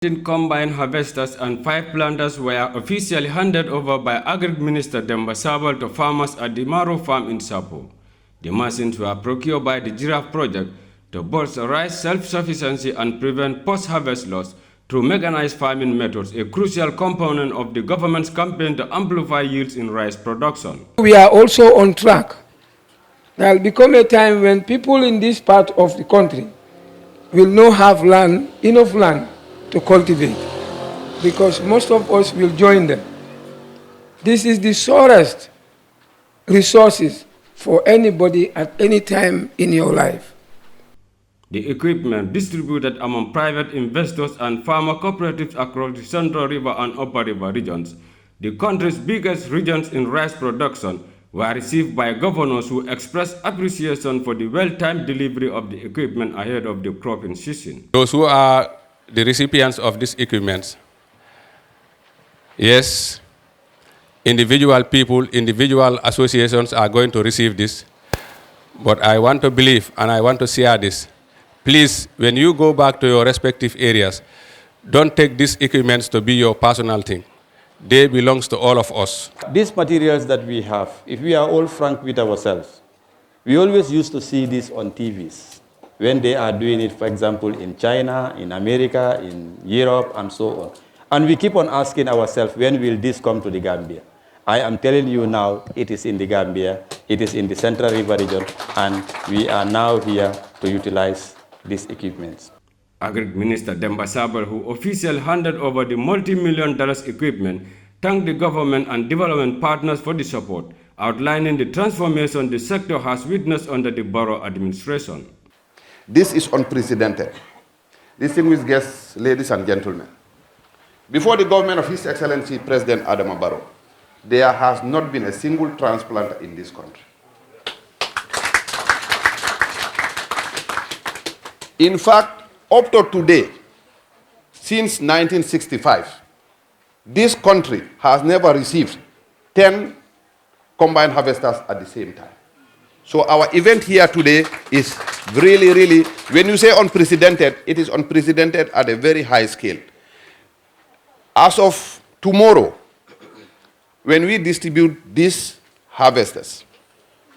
Combine harvesters and 5 planters were officially handed over by Agric Minister Sabal to farmers at the Maro farm in Sapo. The machines were procured by the Giraffe project to bolster rice self-sufficiency and prevent post-harvest loss through mechanized farming methods, a crucial component of the government's campaign to amplify yields in rice production. We are also on track. There will become a time when people in this part of the country will not have land, enough land to cultivate, because most of us will join them. This is the sorest resources for anybody at any time in your life. The equipment distributed among private investors and farmer cooperatives across the Central River and Upper River regions, the country's biggest regions in rice production, were received by governors who expressed appreciation for the well-timed delivery of the equipment ahead of the cropping season. Those who are the recipients of these equipments, yes, individual people, individual associations are going to receive this, but I want to believe and I want to share this. Please, when you go back to your respective areas, don't take these equipments to be your personal thing. They belong to all of us. These materials that we have, if we are all frank with ourselves, we always used to see this on TVs. When they are doing it, for example, in China, in America, in Europe, and so on. And we keep on asking ourselves, when will this come to the Gambia? I am telling you now, it is in the Gambia, it is in the Central River region, and we are now here to utilize these equipments. Agric Minister Sabal, who officially handed over the multi-million-dollar equipment, thanked the government and development partners for the support, outlining the transformation the sector has witnessed under the Barrow administration. This is unprecedented. Distinguished guests, ladies and gentlemen, before the government of His Excellency President Adama Barrow, there has not been a single transplanter in this country. In fact, up to today, since 1965, this country has never received 10 combined harvesters at the same time. So our event here today is really, when you say unprecedented, it is unprecedented at a very high scale. As of tomorrow, when we distribute these harvesters,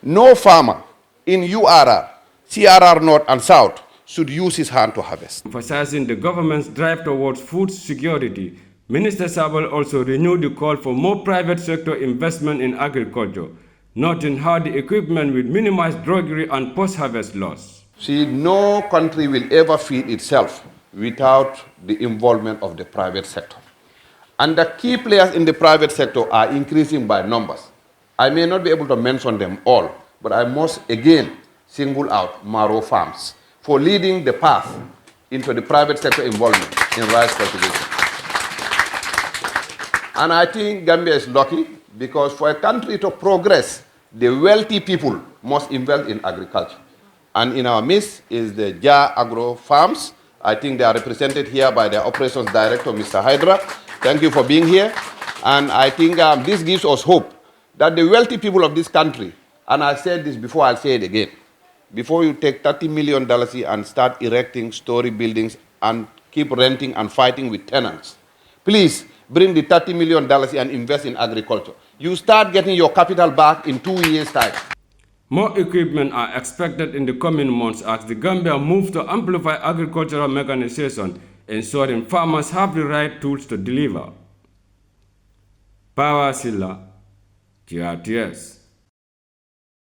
no farmer in URR, CRR North and South should use his hand to harvest. Emphasizing the government's drive towards food security, Minister Sabal also renewed the call for more private sector investment in agriculture, noting how the equipment will minimize drudgery and post-harvest loss. See, no country will ever feed itself without the involvement of the private sector. And the key players in the private sector are increasing by numbers. I may not be able to mention them all, but I must again single out Maro Farms for leading the path into the private sector involvement in rice cultivation. And I think Gambia is lucky, because for a country to progress, the wealthy people must invest in agriculture. And in our midst is the Ja Agro Farms. I think they are represented here by their operations director, Mr. Hydra. Thank you for being here. And I think this gives us hope that the wealthy people of this country, and I said this before, I'll say it again, before you take $30 million and start erecting story buildings and keep renting and fighting with tenants, please bring the $30 million and invest in agriculture. You start getting your capital back in 2 years' time. More equipment are expected in the coming months as the Gambia moves to amplify agricultural mechanization, ensuring farmers have the right tools to deliver. Power Silla, GRTS.